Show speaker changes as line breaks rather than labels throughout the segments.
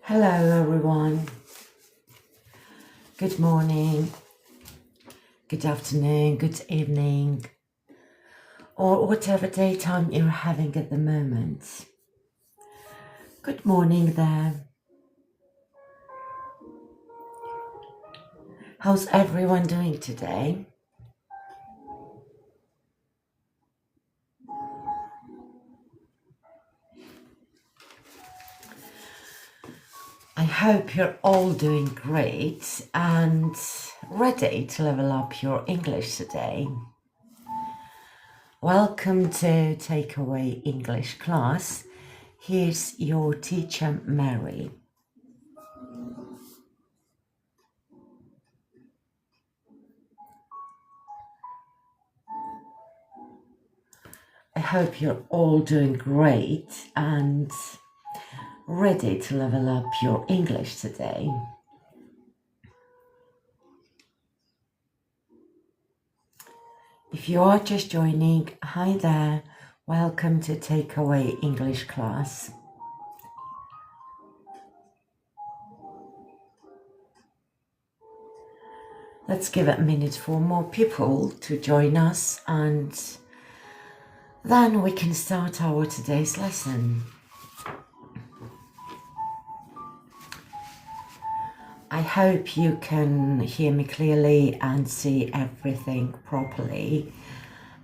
Hello everyone, good morning, good afternoon, good evening, or whatever daytime you're having at the moment. Good morning there. How's everyone doing today? I hope you're all doing great and ready to level up your English today. Welcome to Takeaway English class. Here's your teacher, Mary. I hope you're all doing great and ready to level up your English today. If you are just joining, hi there, welcome to Takeaway English class. Let's give it a minute for more people to join us and then we can start our today's lesson. I hope you can hear me clearly and see everything properly.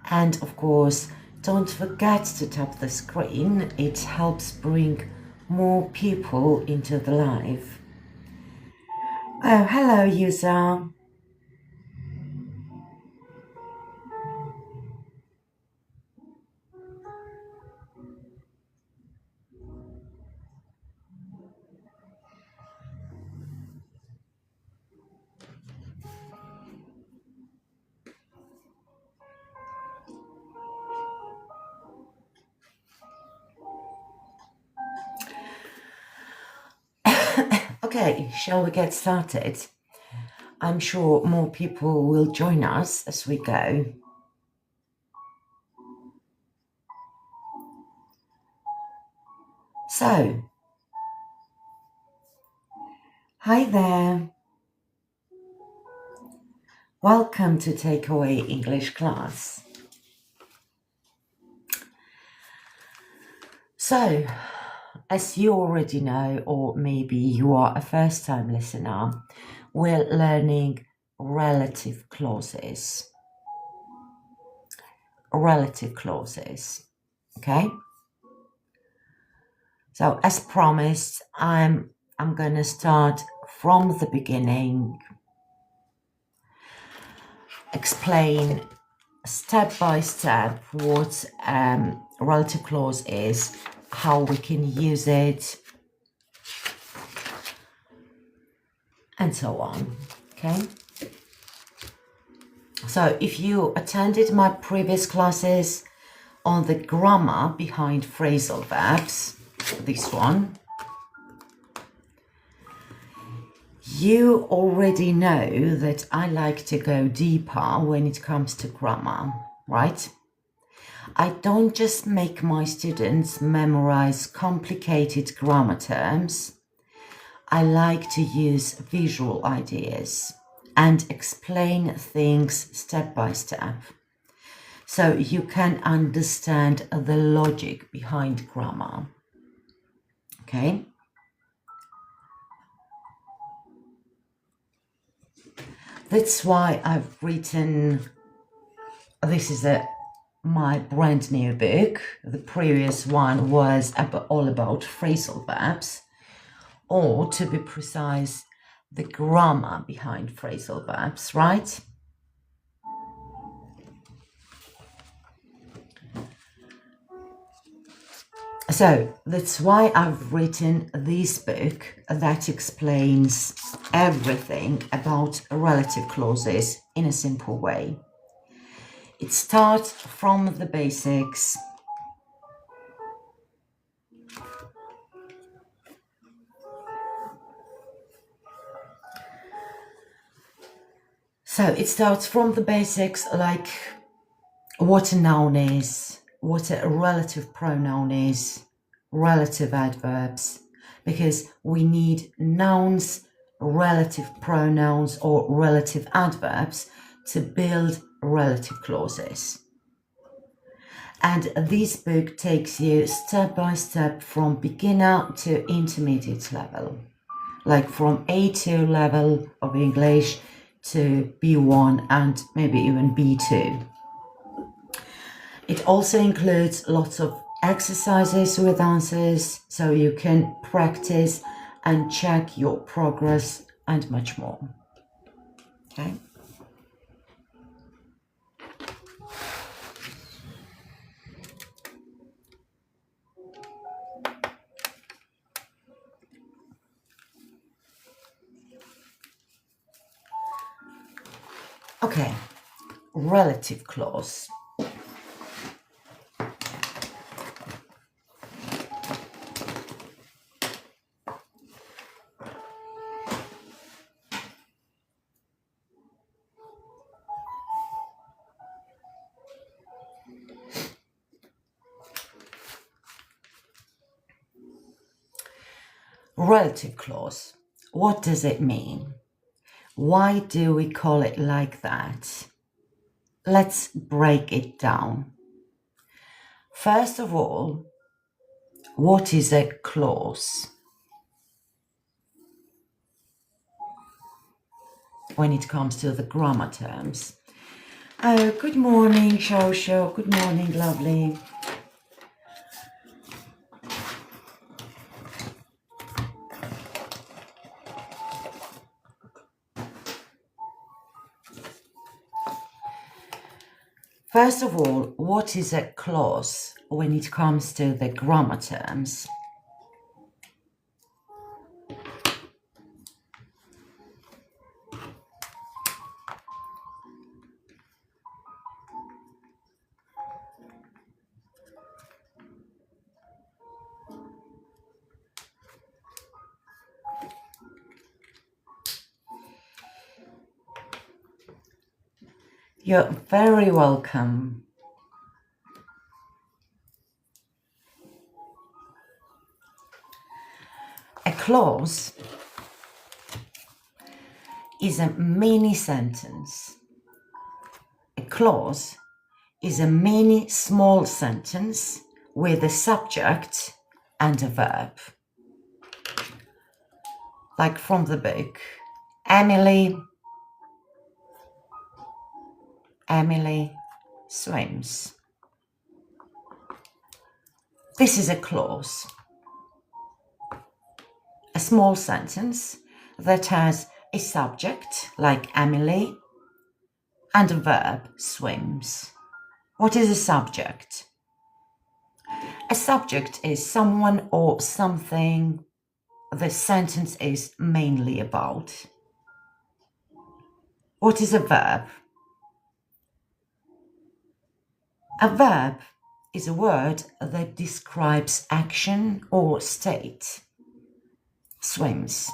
And of course, don't forget to tap the screen. It helps bring more people into the live. Oh, hello, user. Okay, shall we get started? I'm sure more people will join us as we go. So, hi there. Welcome to Takeaway English class. So, as you already know, or maybe you are a first-time listener, we're learning relative clauses. Relative clauses, okay? So, as promised, I'm going to start from the beginning, explain step by step what relative clause is, how we can use it, and so on, okay? So if you attended my previous classes on the grammar behind phrasal verbs, this one, you already know that I like to go deeper when it comes to grammar, right? I don't just make my students memorize complicated grammar terms. I like to use visual ideas and explain things step by step so you can understand the logic behind grammar. Okay? That's why I've written, this is my brand new book. The previous one was all about phrasal verbs, or to be precise, the grammar behind phrasal verbs, right? So that's why I've written this book that explains everything about relative clauses in a simple way. It starts from the basics. So it starts from the basics, like what a noun is, what a relative pronoun is, relative adverbs, because we need nouns, relative pronouns, or relative adverbs to build relative clauses. And this book takes you step by step from beginner to intermediate level, like from A2 level of English to B1 and maybe even B2. It also includes lots of exercises with answers so you can practice and check your progress and much more. Okay. Okay, relative clause. Relative clause. What does it mean? Why do we call it like that? Let's break it down. First of all, what is a clause? When it comes to the grammar terms. Oh, good morning, Shosho. Good morning, lovely. First of all, what is a clause when it comes to the grammar terms? You're very welcome. A clause is a mini sentence. A clause is a mini small sentence with a subject and a verb. Like from the book, Emily swims. This is a clause. A small sentence that has a subject, like Emily, and a verb, swims. What is a subject? A subject is someone or something the sentence is mainly about. What is a verb? A verb is a word that describes action or state. Swims.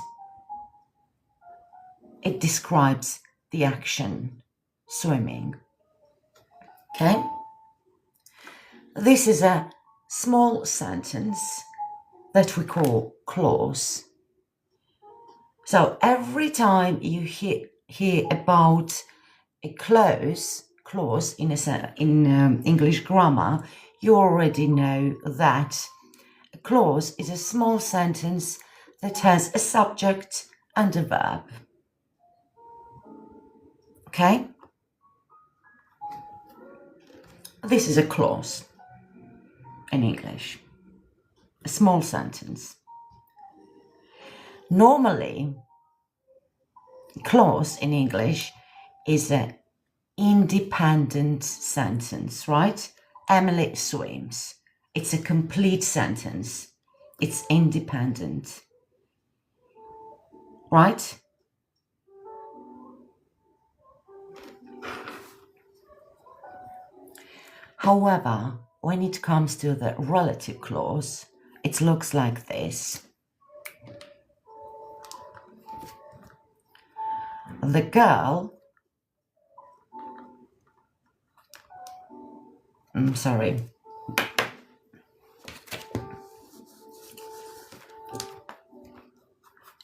It describes the action, swimming. Okay? This is a small sentence that we call clause. So every time you hear about a clause in English grammar, you already know that a clause is a small sentence that has a subject and a verb. Okay? This is a clause in English, a small sentence. Normally, clause in English is an independent sentence, right? Emily swims. It's a complete sentence. It's independent, right? However, when it comes to the relative clause, it looks like this. The girl,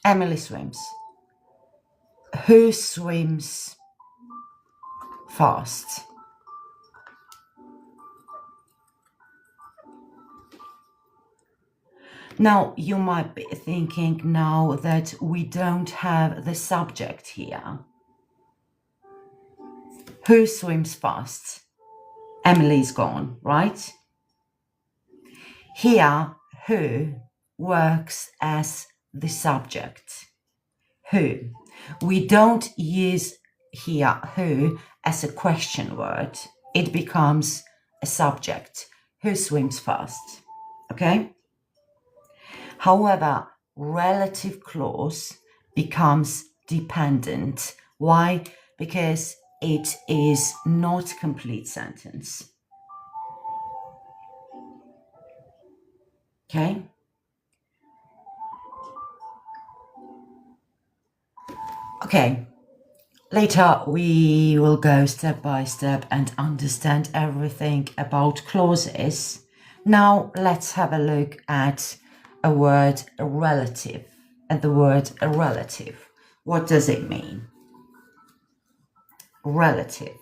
Emily swims. Who swims fast? Now, you might be thinking now that we don't have the subject here. Who swims fast? Emily's gone, right? Here, who works as the subject. Who. We don't use here who as a question word. It becomes a subject. Who swims fast? Okay? However, relative clause becomes dependent. Why? Because it is not complete sentence. Okay? Okay. Later we will go step by step and understand everything about clauses. Now let's have a look at a word relative. And the word relative. What does it mean? Relative.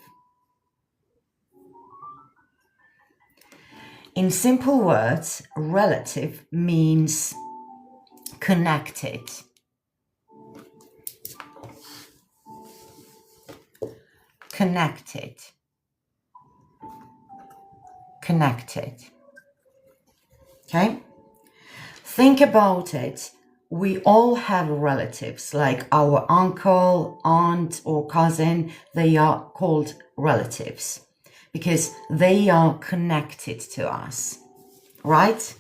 In simple words, relative means connected. Connected. Connected. Okay? Think about it. We all have relatives, like our uncle, aunt, or cousin. They are called relatives because they are connected to us, right?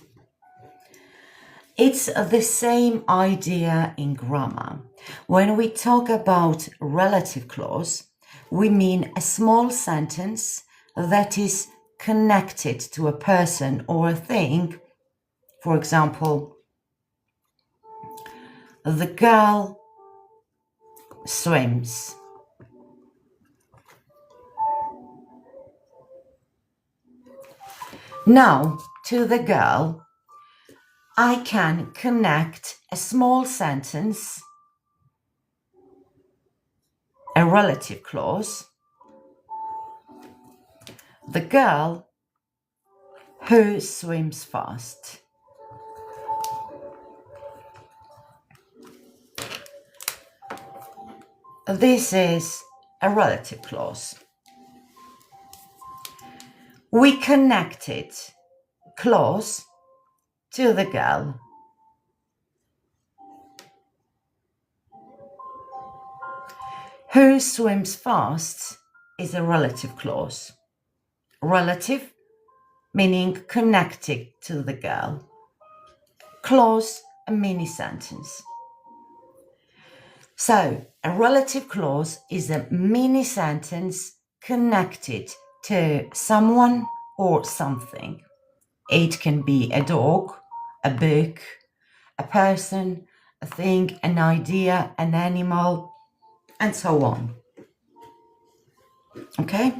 It's the same idea in grammar. When we talk about relative clause, we mean a small sentence that is connected to a person or a thing. For example, the girl swims. Now, to the girl, I can connect a small sentence, a relative clause. The girl who swims fast. This is a relative clause. We connected clause to the girl. Who swims fast is a relative clause. Relative meaning connected to the girl. Clause, a mini sentence. So, a relative clause is a mini sentence connected to someone or something. It can be a dog, a book, a person, a thing, an idea, an animal, and so on. Okay?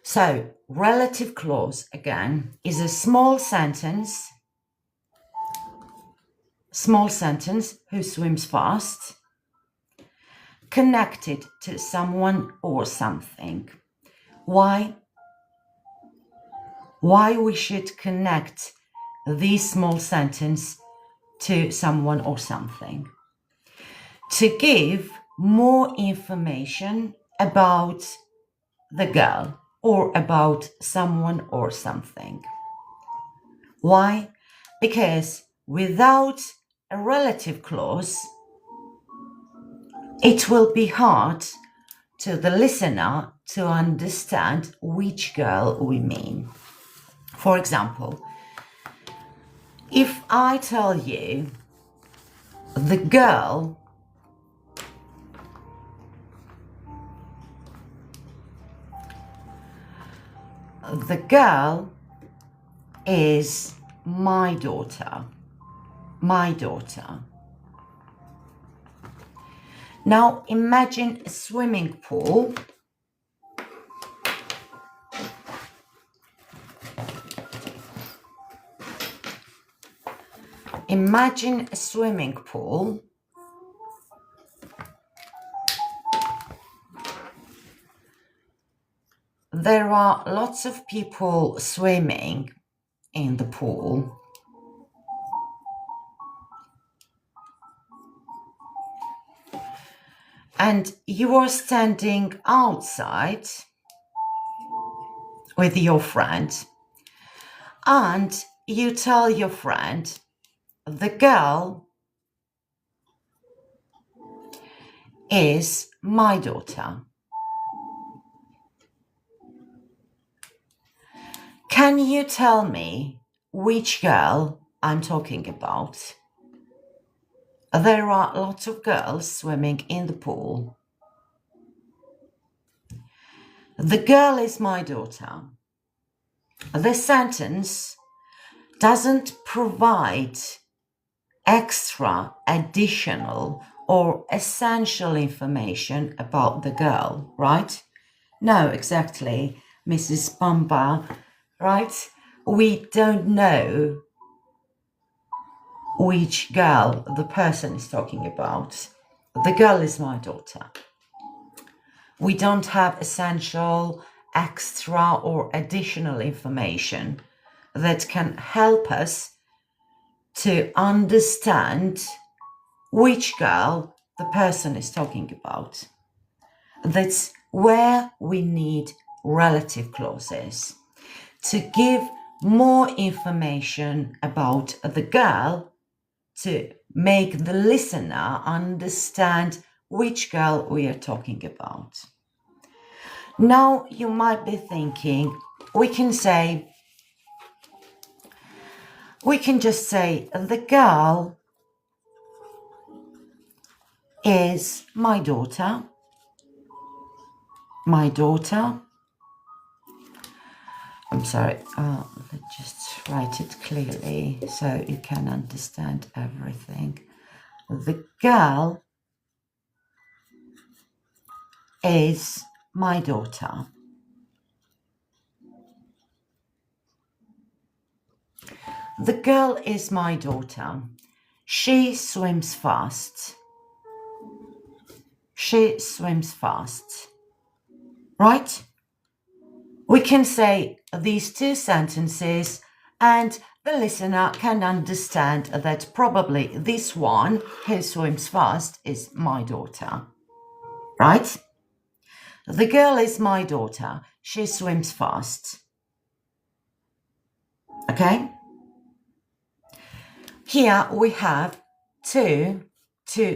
So, relative clause, again, is a small sentence, who swims fast, connected to someone or something. Why? Why we should connect this small sentence to someone or something? To give more information about the girl or about someone or something. Why? Because without a relative clause, it will be hard to the listener to understand which girl we mean. For example, if I tell you the girl is my daughter. Now imagine a swimming pool. Imagine a swimming pool. There are lots of people swimming in the pool. And you are standing outside with your friend, and you tell your friend, the girl is my daughter. Can you tell me which girl I'm talking about? There are lots of girls swimming in the pool. The girl is my daughter. This sentence doesn't provide extra, additional, or essential information about the girl, right? No, exactly, Mrs. Bumba, right? We don't know which girl the person is talking about. The girl is my daughter. We don't have essential, extra, or additional information that can help us to understand which girl the person is talking about. That's where we need relative clauses to give more information about the girl, to make the listener understand which girl we are talking about. Now you might be thinking, we can just say the girl is my daughter. My daughter. I'm sorry, let's just write it clearly so you can understand everything. The girl is my daughter. The girl is my daughter. She swims fast. She swims fast. Right? We can say these two sentences and the listener can understand that probably this one who swims fast is my daughter. Right? The girl is my daughter. She swims fast. Okay? Here we have two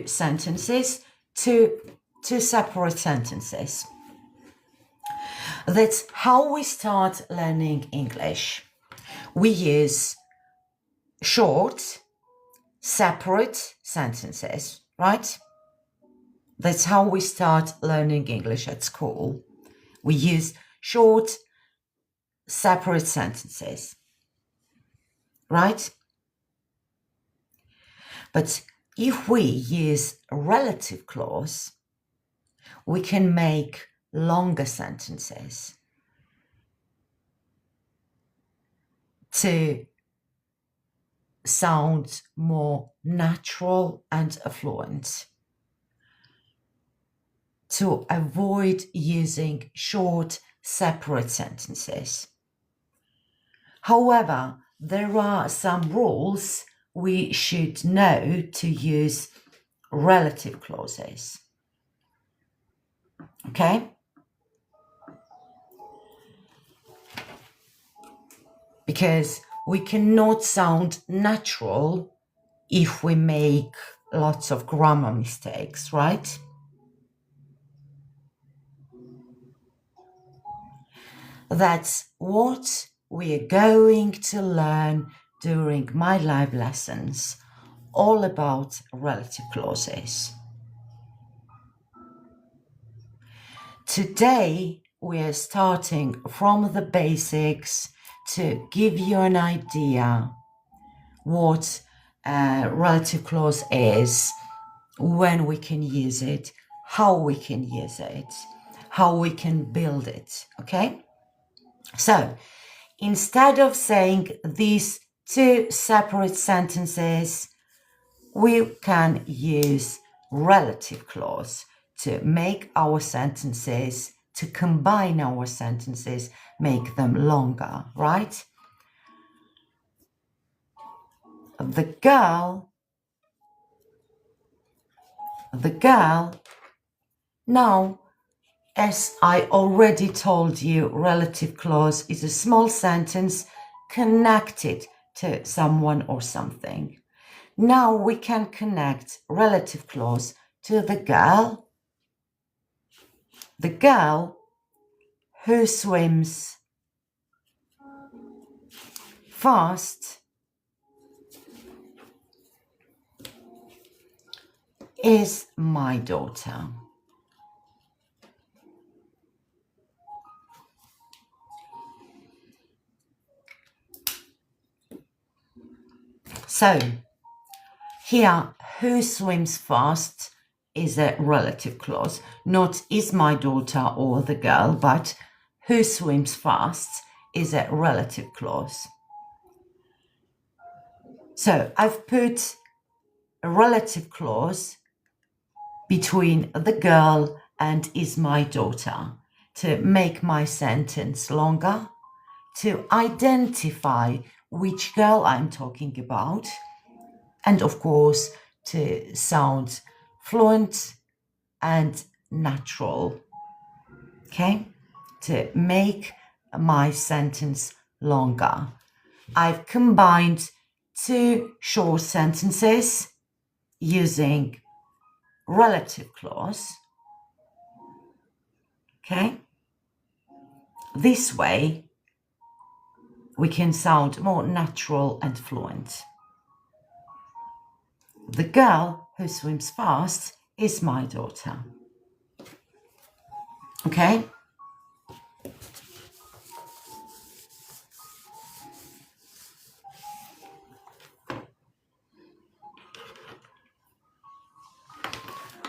sentences, two separate sentences. That's how we start learning English. We use short, separate sentences, right? That's how we start learning English at school. We use short, separate sentences, right? But if we use a relative clause, we can make longer sentences to sound more natural and affluent, to avoid using short, separate sentences. However, there are some rules we should know to use relative clauses. Okay? Because we cannot sound natural if we make lots of grammar mistakes, right? That's what we are going to learn during my live lessons, all about relative clauses. Today, we are starting from the basics to give you an idea what a relative clause is, when we can use it, how we can use it, how we can build it, okay? So, instead of saying these two separate sentences, we can use relative clause to make our sentences, to combine our sentences, make them longer, right? The girl, now, as I already told you, relative clause is a small sentence connected to someone or something. Now we can connect relative clause to the girl who swims fast is my daughter. So here, who swims fast is a relative clause, not is my daughter or the girl, but who swims fast is a relative clause. So I've put a relative clause between the girl and is my daughter to make my sentence longer, to identify which girl I'm talking about, and of course to sound fluent and natural, okay? To make my sentence longer. I've combined two short sentences using relative clause, okay? This way we can sound more natural and fluent. The girl who swims fast is my daughter. Okay?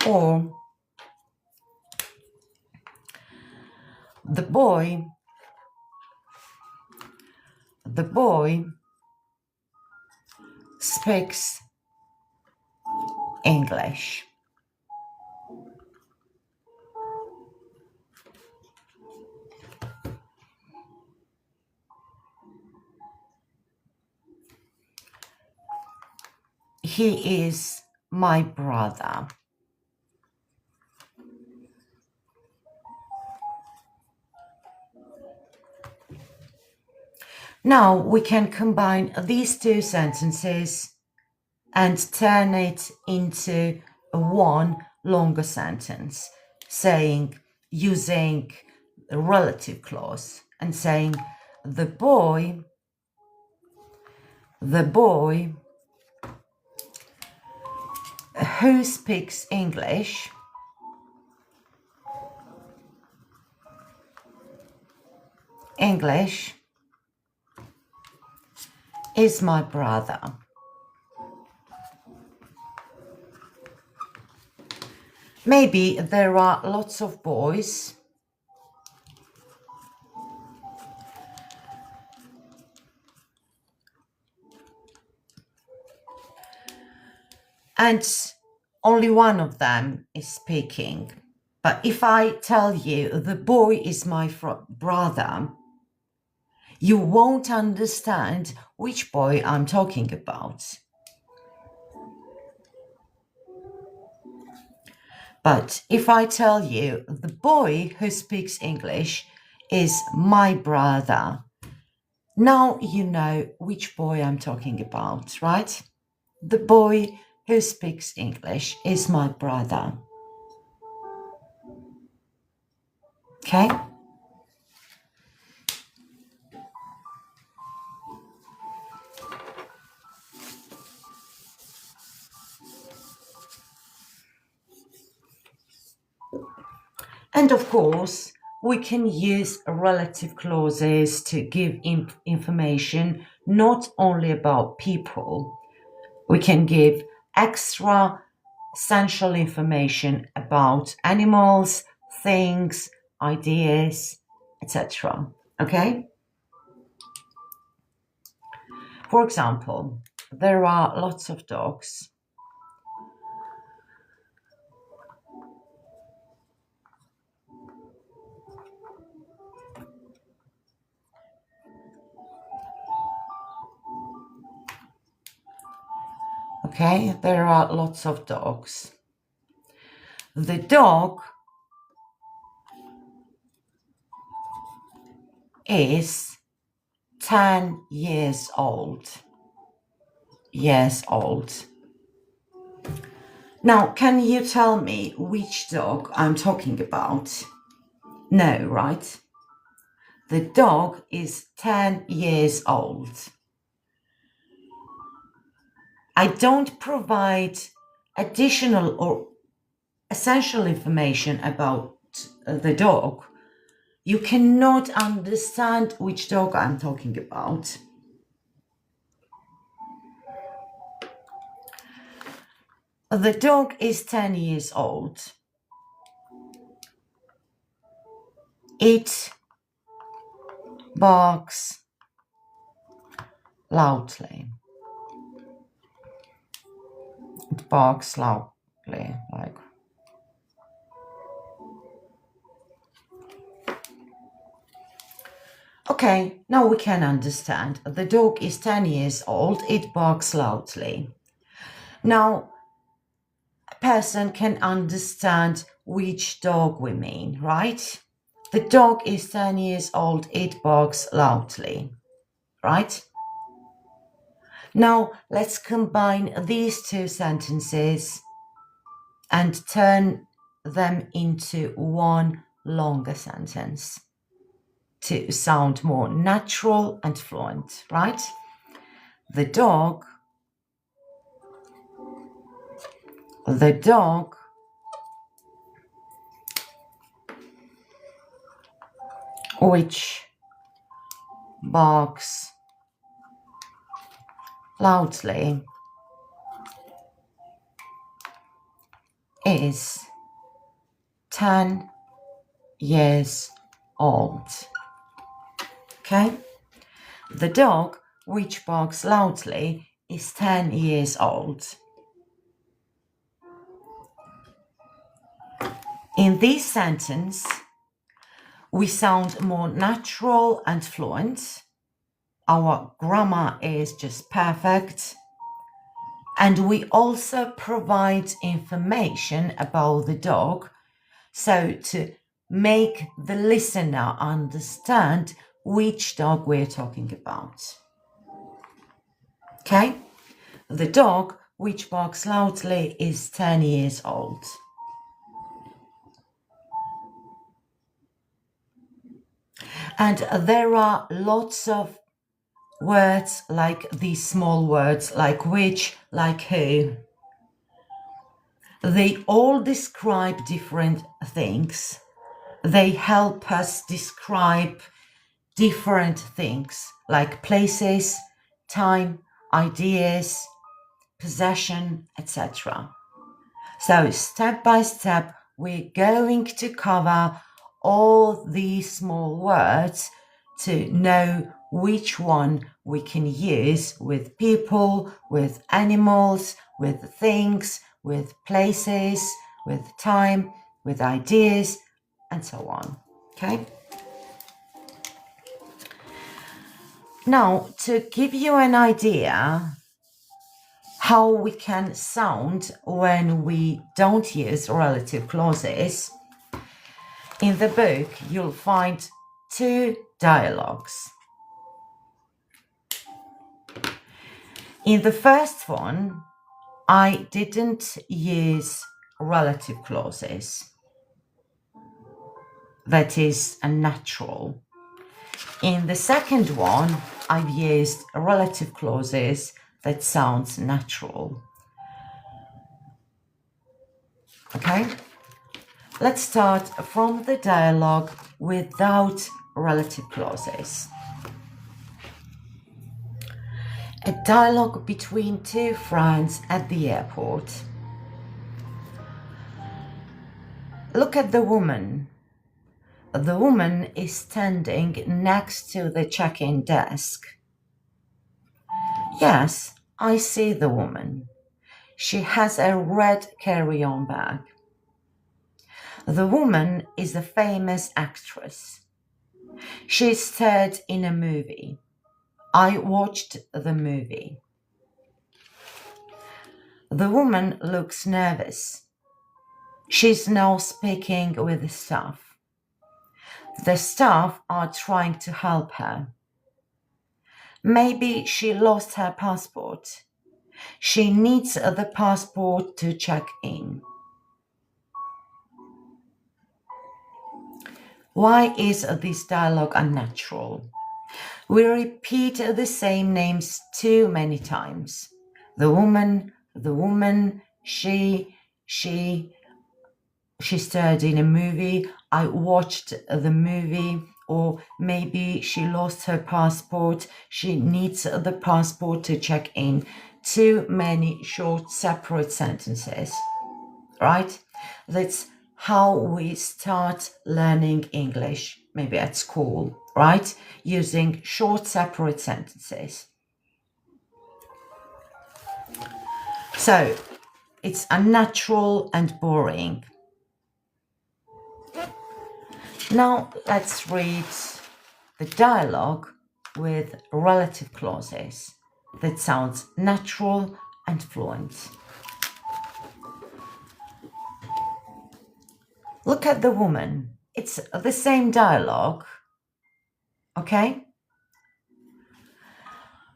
Or the boy speaks English. He is my brother. Now we can combine these two sentences and turn it into one longer sentence, using a relative clause and saying the boy who speaks English is my brother. Maybe there are lots of boys and only one of them is speaking. But if I tell you the boy is my brother, you won't understand which boy I'm talking about. But if I tell you the boy who speaks English is my brother, now you know which boy I'm talking about, right? The boy who speaks English is my brother. Okay? And of course, we can use relative clauses to give information not only about people. We can give extra essential information about animals, things, ideas, etc. Okay? For example, there are lots of dogs. Okay, there are lots of dogs. The dog is 10 years old. Years old. Now, can you tell me which dog I'm talking about? No, right? The dog is 10 years old. I don't provide additional or essential information about the dog. You cannot understand which dog I'm talking about. The dog is 10 years old. It barks loudly. It barks loudly, like. Okay, now we can understand. The dog is 10 years old. It barks loudly. Now, a person can understand which dog we mean, right? The dog is 10 years old. It barks loudly, right? Now, let's combine these two sentences and turn them into one longer sentence to sound more natural and fluent, right? The dog which barks loudly is 10 years old. Okay? The dog which barks loudly is 10 years old. In this sentence, we sound more natural and fluent. Our grammar is just perfect. And we also provide information about the dog, so to make the listener understand which dog we're talking about. Okay? The dog which barks loudly is 10 years old. And there are lots of words like these small words, like which, like who. They all describe different things. They help us describe different things, like places, time, ideas, possession, etc. So step by step, we're going to cover all these small words to know which one we can use with people, with animals, with things, with places, with time, with ideas, and so on. Okay? Now, to give you an idea how we can sound when we don't use relative clauses, in the book you'll find two dialogues. In the first one, I didn't use relative clauses. That is a natural. In the second one, I've used relative clauses that sounds natural. Okay? Let's start from the dialogue without relative clauses. A dialogue between two friends at the airport. Look at the woman. The woman is standing next to the check-in desk. Yes, I see the woman. She has a red carry-on bag. The woman is a famous actress. She starred in a movie. I watched the movie. The woman looks nervous. She's now speaking with the staff. The staff are trying to help her. Maybe she lost her passport. She needs the passport to check in. Why is this dialogue unnatural? We repeat the same names too many times. The woman, she starred in a movie, I watched the movie, or maybe she lost her passport, she needs the passport to check in. Too many short separate sentences, right? That's how we start learning English, maybe at school, right? Using short separate sentences. So it's unnatural and boring. Now let's read the dialogue with relative clauses that sounds natural and fluent. Look at the woman. It's the same dialogue, okay?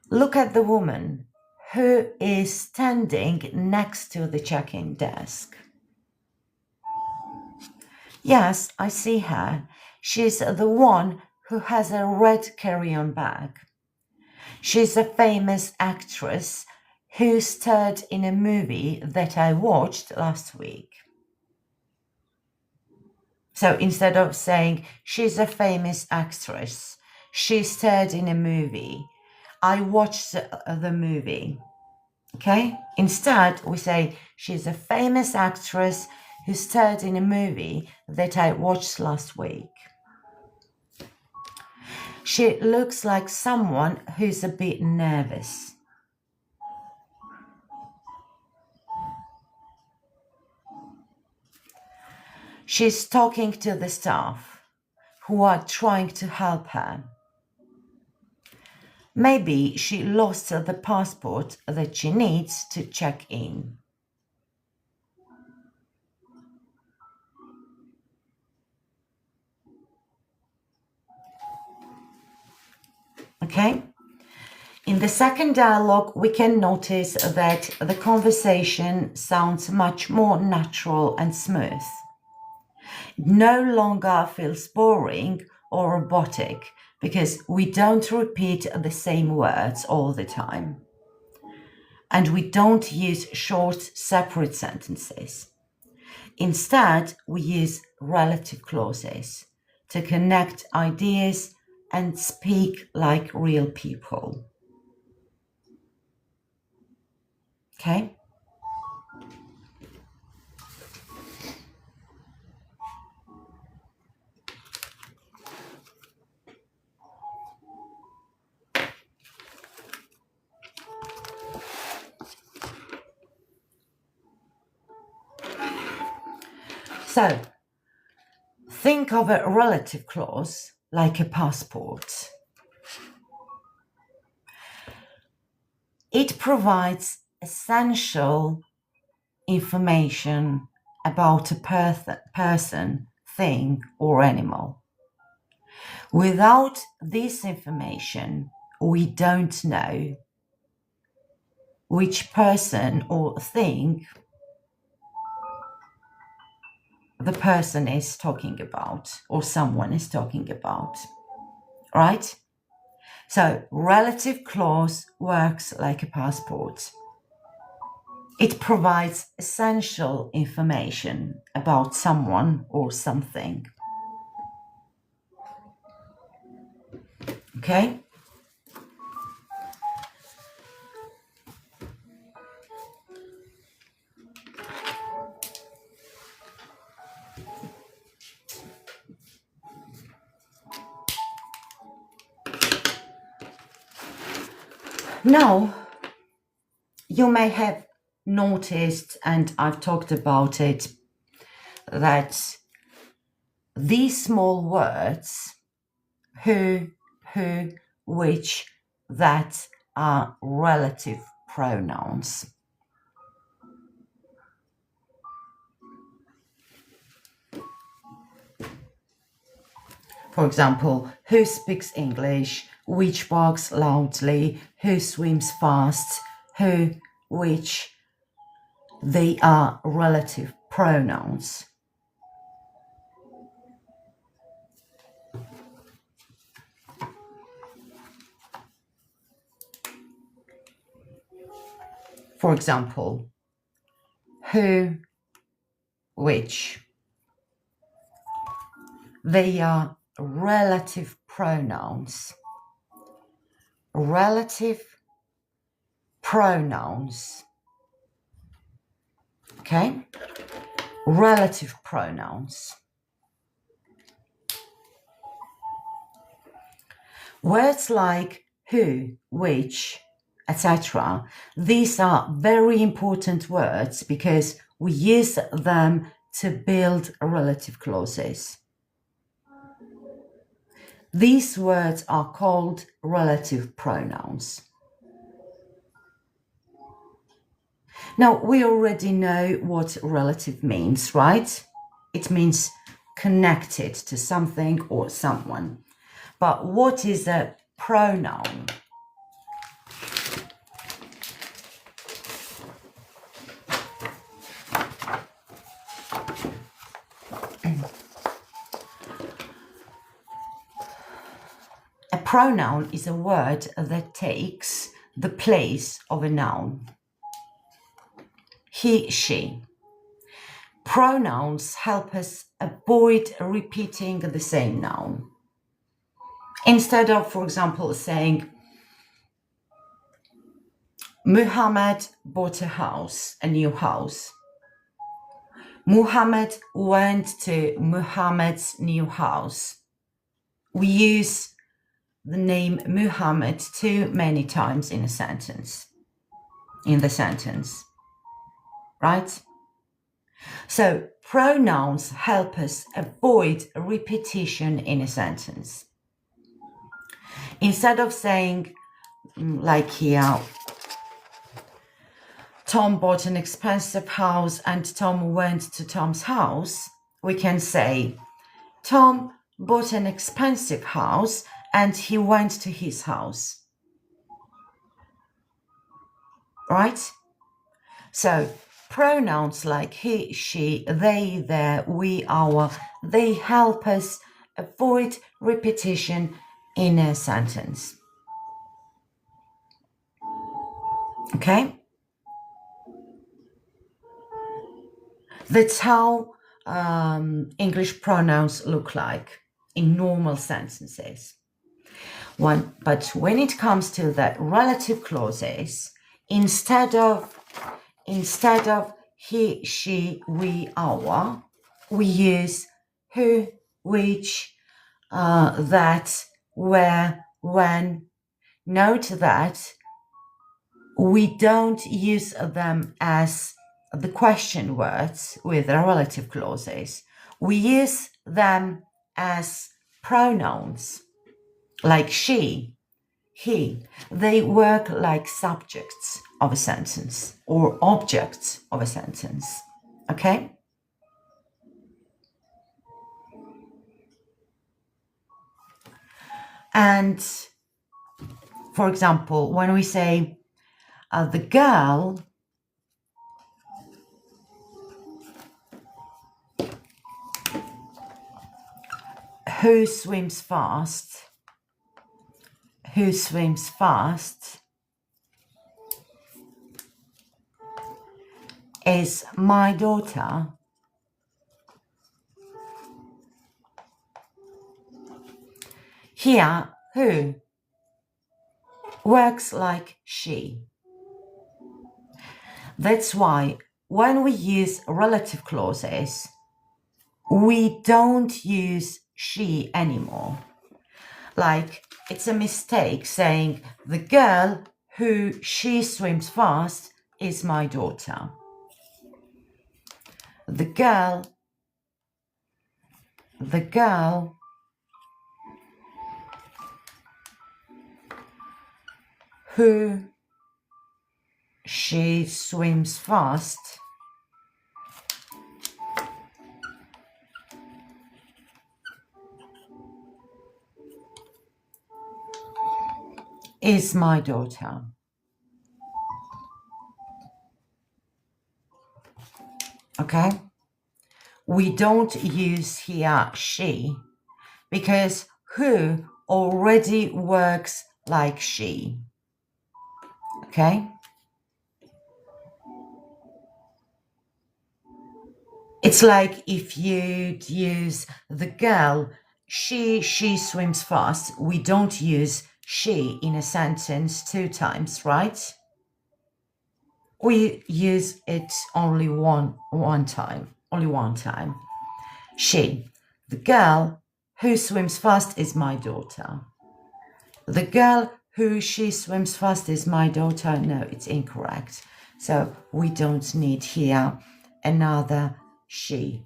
Look at the woman who is standing next to the check-in desk. Yes, I see her. She's the one who has a red carry-on bag. She's a famous actress who starred in a movie that I watched last week. So instead of saying she's a famous actress, she starred in a movie, I watched the movie. Okay? Instead, we say she's a famous actress who starred in a movie that I watched last week. She looks like someone who's a bit nervous. She's talking to the staff who are trying to help her. Maybe she lost the passport that she needs to check in. Okay? In the second dialogue, we can notice that the conversation sounds much more natural and smooth. It no longer feels boring or robotic because we don't repeat the same words all the time. And we don't use short, separate sentences. Instead, we use relative clauses to connect ideas and speak like real people. Okay? So, think of a relative clause like a passport. It provides essential information about a person, thing, or animal. Without this information, we don't know which person or thing the person is talking about or someone is talking about, right? So relative clause works like a passport. It provides essential information about someone or something. Okay? Now, you may have noticed, and I've talked about it, that these small words, who, which, that, are relative pronouns. For example, who speaks English, which barks loudly, who swims fast, who, which, they are relative pronouns. For example, who, which, they are relative pronouns. Relative pronouns. Okay? Relative pronouns. Words like who, which, etc. These are very important words because we use them to build relative clauses. These words are called relative pronouns. Now, we already know what relative means, right? It means connected to something or someone. But what is a pronoun? A pronoun is a word that takes the place of a noun. He, she. Pronouns help us avoid repeating the same noun. Instead of, for example, saying, Muhammad bought a house, a new house. Muhammad went to Muhammad's new house. We use the name Muhammad too many times in a sentence. Right? So pronouns help us avoid repetition in a sentence. Instead of saying, like here, Tom bought an expensive house and Tom went to Tom's house, we can say, Tom bought an expensive house and he went to his house. Right? So pronouns like he, she, they, their, we, our, they help us avoid repetition in a sentence. Okay? That's how English pronouns look like in normal sentences. But when it comes to the relative clauses, instead of he, she, we, our, we use who, which, that, where, when. Note that we don't use them as the question words with the relative clauses. We use them as pronouns, like she, he. They work like subjects of a sentence or objects of a sentence. Okay? And for example, when we say the girl who swims fast is my daughter. Here, who works like she. That's why when we use relative clauses, we don't use she anymore. Like, it's a mistake saying the girl who she swims fast is my daughter. The girl who she swims fast is my daughter. Okay? We don't use here she because who already works like she. Okay? It's like if you'd use the girl, she swims fast. We don't use she in a sentence 2 times, right? We use it only one time. Only one time. She. The girl who swims fast is my daughter. The girl who she swims fast is my daughter. No, it's incorrect. So we don't need here another she.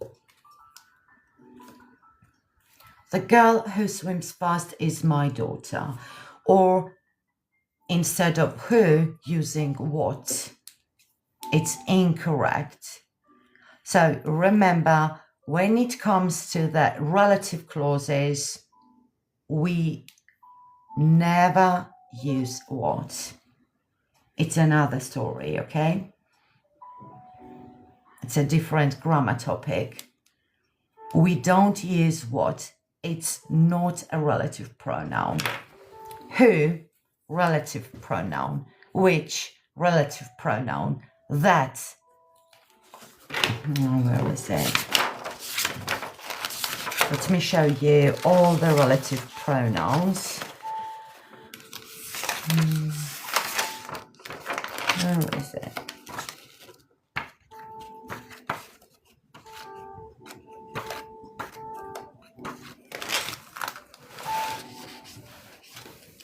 The girl who swims fast is my daughter. Or instead of who, using what. It's incorrect. So remember, when it comes to the relative clauses, we never use what. It's another story, okay? It's a different grammar topic. We don't use what. It's not a relative pronoun. Who, relative pronoun. Which, relative pronoun. That, where is it? Let me show you all the relative pronouns. Where is it?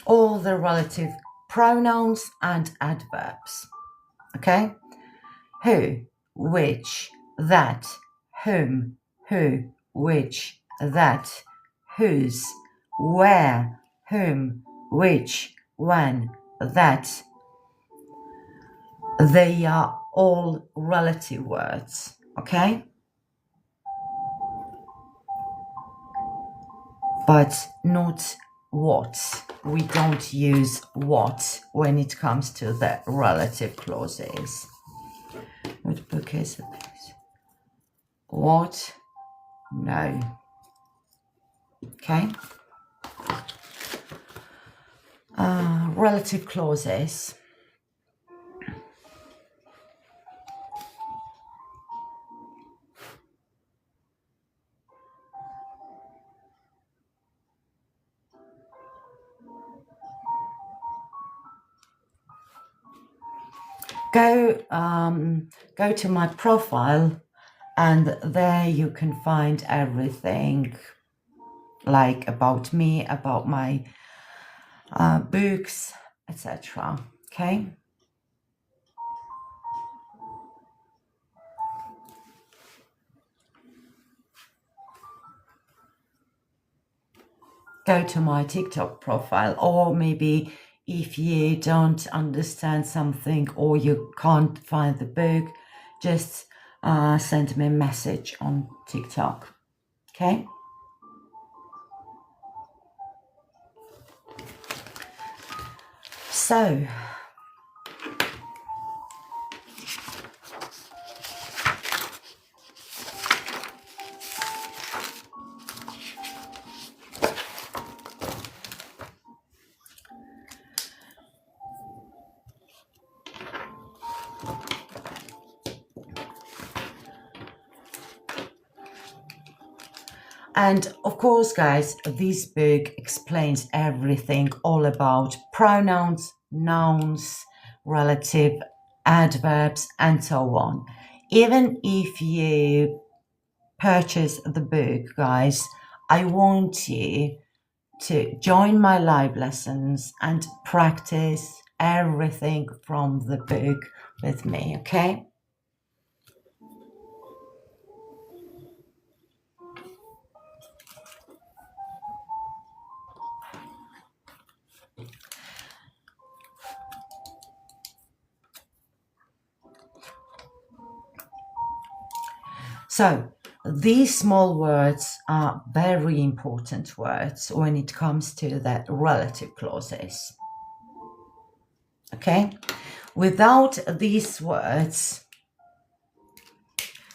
All the relative pronouns and adverbs. Okay? Who, which, that, whom, who, which, that, whose, where, whom, which, when, that. They are all relative words, okay? But not what. We don't use what when it comes to the relative clauses. What book is it? What? No. Okay. Relative clauses. Go to my profile, and there you can find everything, like about me, about my books, etc. Okay. Go to my TikTok profile, or maybe if you don't understand something or you can't find the book, just send me a message on TikTok. Okay. So, and of course, guys, this book explains everything all about pronouns, nouns, relative adverbs, and so on. Even if you purchase the book, guys, I want you to join my live lessons and practice everything from the book with me, okay? So these small words are very important words when it comes to the relative clauses. Okay? Without these words,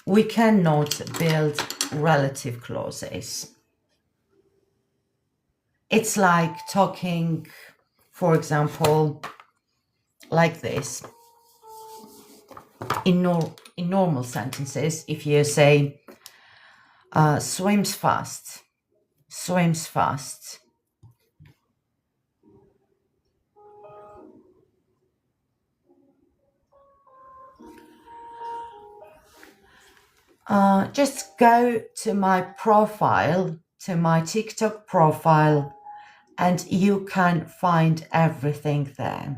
we cannot build relative clauses. It's like talking, for example, like this. In normal sentences, if you say, swims fast, swims fast. Just go to my profile, to my TikTok profile, and you can find everything there.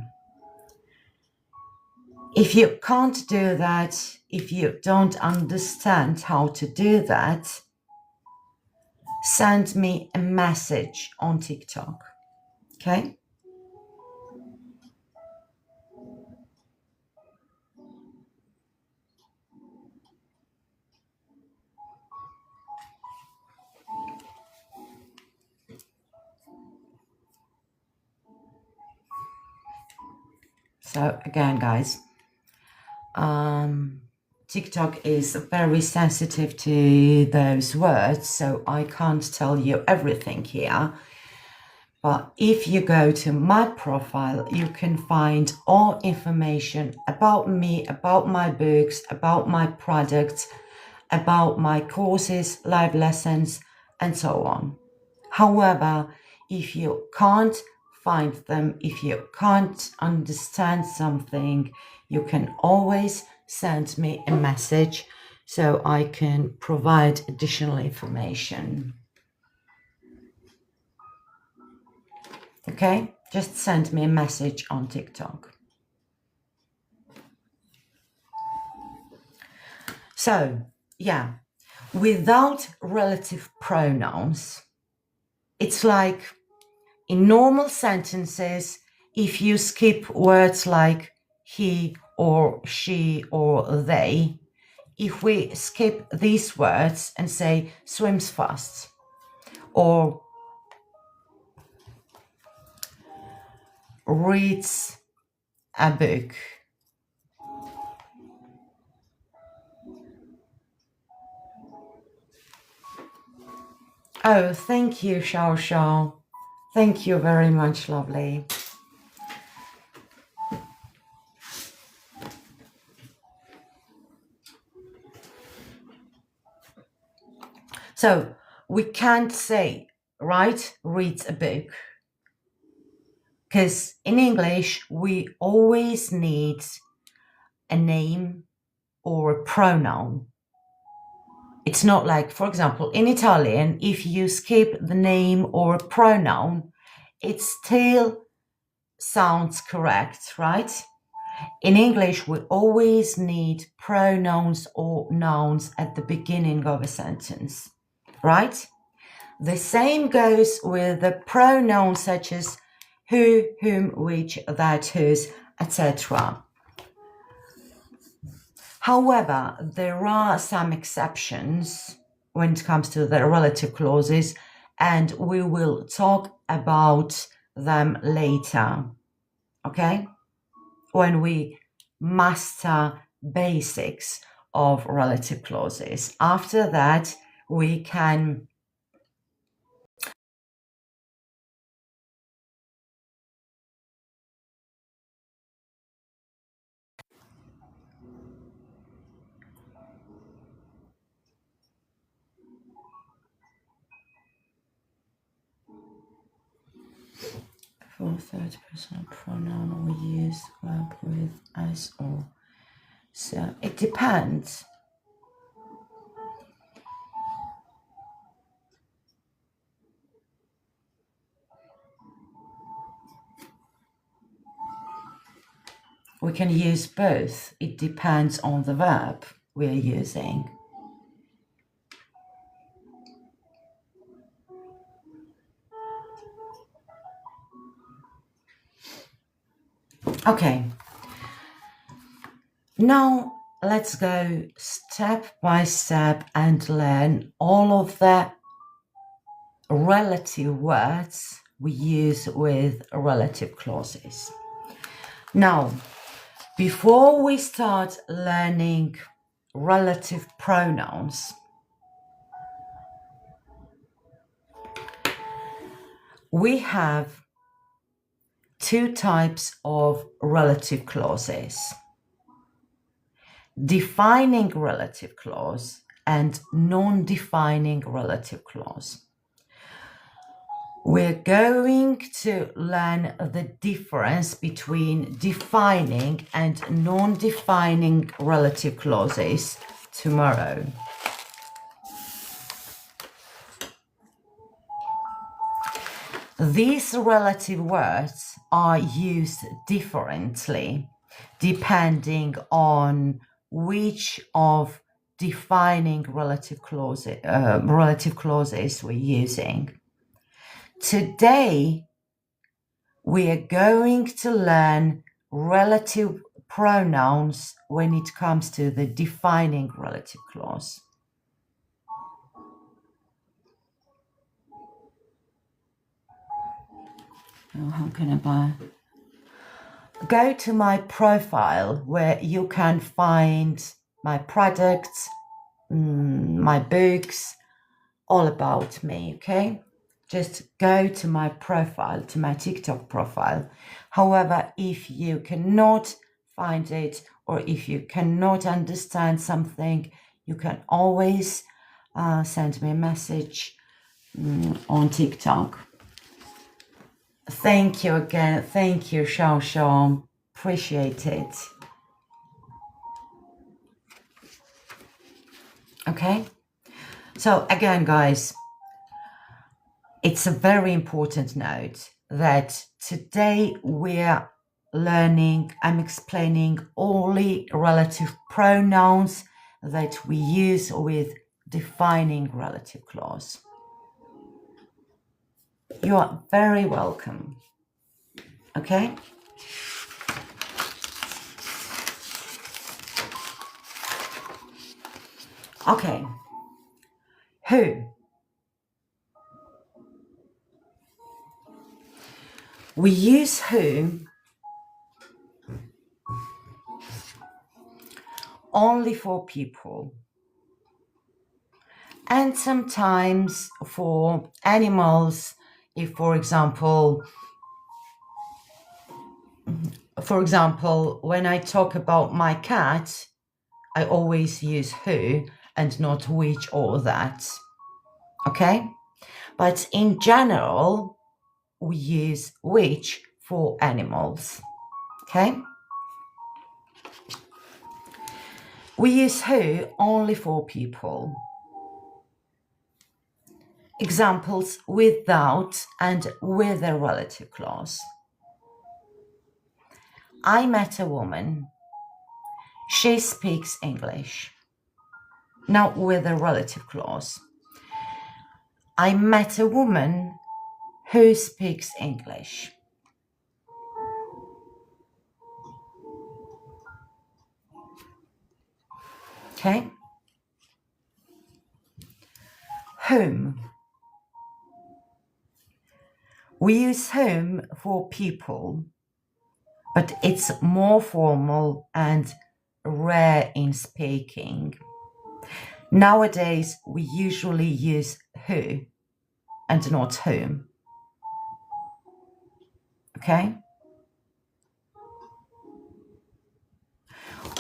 If you can't do that, if you don't understand how to do that, send me a message on TikTok, okay? So again, guys, TikTok is very sensitive to those words, so I can't tell you everything here. But if you go to my profile, you can find all information about me, about my books, about my products, about my courses, live lessons, and so on. However, if you can't find them, if you can't understand something, you can always send me a message so I can provide additional information. Okay, just send me a message on TikTok. So, yeah, without relative pronouns, it's like in normal sentences, if you skip words like he or she or they, if we skip these words and say swims fast or reads a book. Oh, thank you, Xiao Xiao. Thank you very much, lovely. So we can't say, right, reads a book. Because in English, we always need a name or a pronoun. It's not like, for example, in Italian, if you skip the name or a pronoun, it still sounds correct, right? In English, we always need pronouns or nouns at the beginning of a sentence, right? The same goes with the pronouns such as who, whom, which, that, whose, etc. However, there are some exceptions when it comes to the relative clauses, and we will talk about them later, okay? When we master basics of relative clauses. After that, we can for third person pronoun we use verb with as or. So it depends. We can use both. It depends on the verb we're using. Okay. Now let's go step by step and learn all of the relative words we use with relative clauses. Now, before we start learning relative pronouns, we have two types of relative clauses: defining relative clause and non-defining relative clause. We're going to learn the difference between defining and non-defining relative clauses tomorrow. These relative words are used differently depending on which of defining relative clauses we're using. Today, we are going to learn relative pronouns when it comes to the defining relative clause. Oh, how can I buy? Go to my profile where you can find my products, my books, all about me, okay? Just go to my profile, to my TikTok profile. However, if you cannot find it or if you cannot understand something, you can always send me a message on TikTok. Thank you again. Thank you, Xiao. Appreciate it. Okay. So again, guys, it's a very important note that today we're learning, I'm explaining only relative pronouns that we use with defining relative clause. You are very welcome. Okay? Okay. Who? We use who only for people and sometimes for animals. If, for example, when I talk about my cat, I always use who and not which or that. Okay? But in general, we use which for animals. Okay? We use who only for people. Examples without and with a relative clause. I met a woman. She speaks English. Now with a relative clause. I met a woman who speaks English. Okay? Whom. We use whom for people, but it's more formal and rare in speaking. Nowadays, we usually use who and not whom. Okay?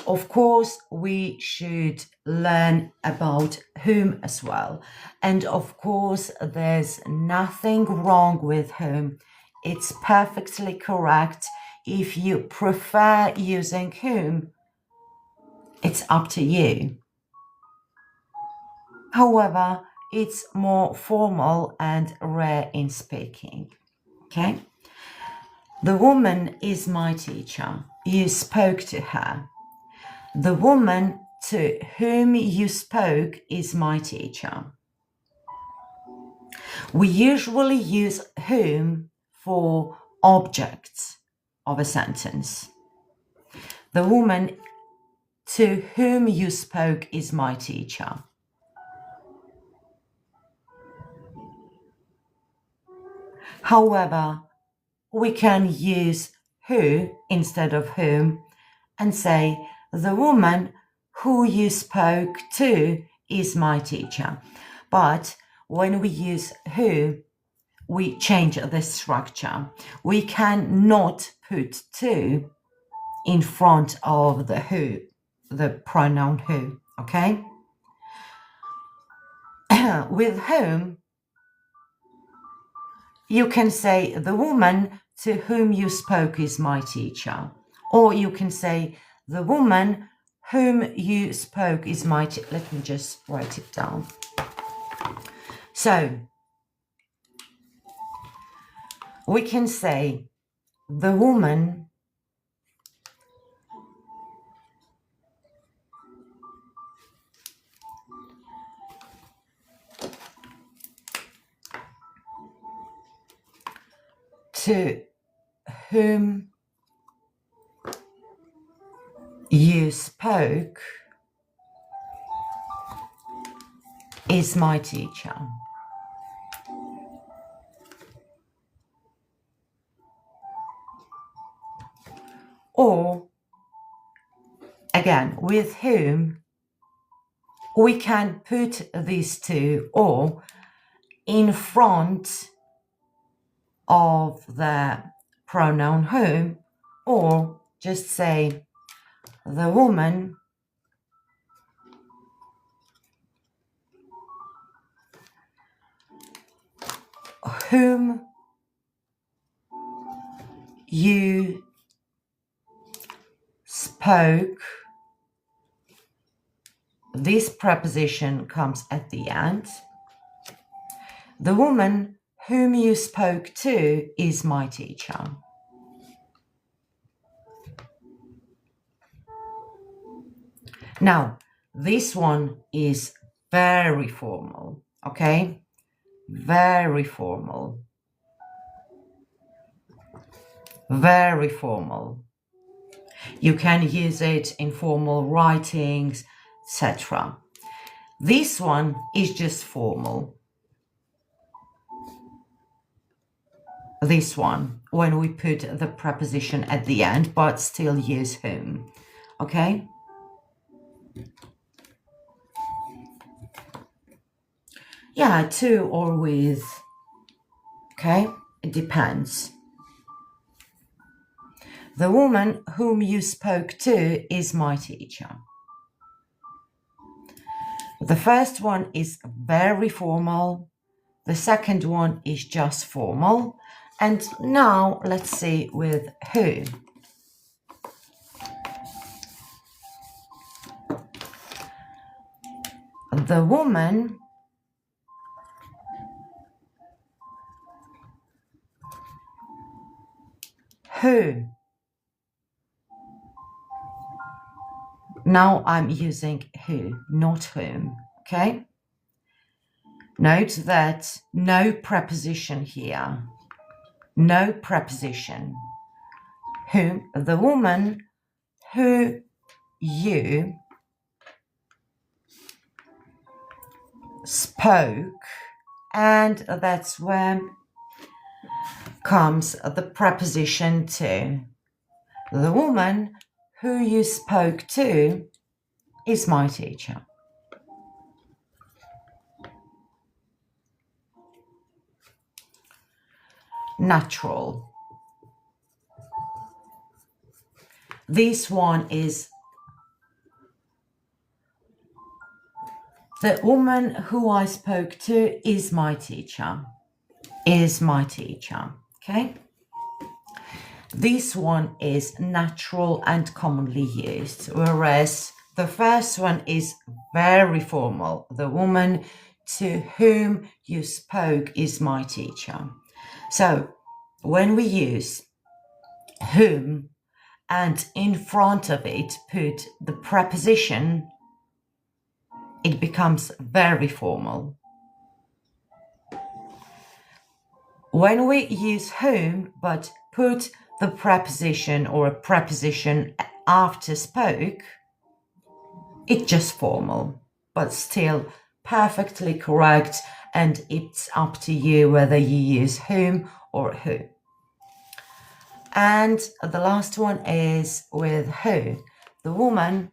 Of course, we should learn about whom as well. And of course, there's nothing wrong with whom. It's perfectly correct. If you prefer using whom, it's up to you. However, it's more formal and rare in speaking. Okay? The woman is my teacher. You spoke to her. The woman to whom you spoke is my teacher. We usually use whom for objects of a sentence. The woman to whom you spoke is my teacher. However, we can use who instead of whom and say, the woman who you spoke to is my teacher. But when we use who, we change the structure. We cannot put to in front of the who, the pronoun who, okay? With whom, you can say the woman to whom you spoke is my teacher. Or you can say the woman whom you spoke is my teacher. Let me just write it down. So we can say the woman to whom you spoke is my teacher. Or, again, with whom, we can put these two or in front of the pronoun whom, or just say the woman whom you spoke. This preposition comes at the end. The woman whom you spoke to is my teacher. Now, this one is very formal, okay? Very formal. Very formal. You can use it in formal writings, etc. This one is just formal. This one, when we put the preposition at the end, but still use whom, okay? Yeah, to or with, okay? It depends. The woman whom you spoke to is my teacher. The first one is very formal. The second one is just formal. And now let's see with who. The woman who. Now I'm using who, not whom, okay? Note that no preposition here. No preposition. Whom, the woman who you spoke, and that's where comes the preposition to. The woman who you spoke to is my teacher. Natural. This one is the woman who I spoke to is my teacher. Is my teacher. Okay? This one is natural and commonly used, whereas the first one is very formal. The woman to whom you spoke is my teacher. So when we use whom and in front of it put the preposition, it becomes very formal. When we use whom but put the preposition or a preposition after spoke, it's just formal, but still perfectly correct, and it's up to you whether you use whom or who. And the last one is with who. The woman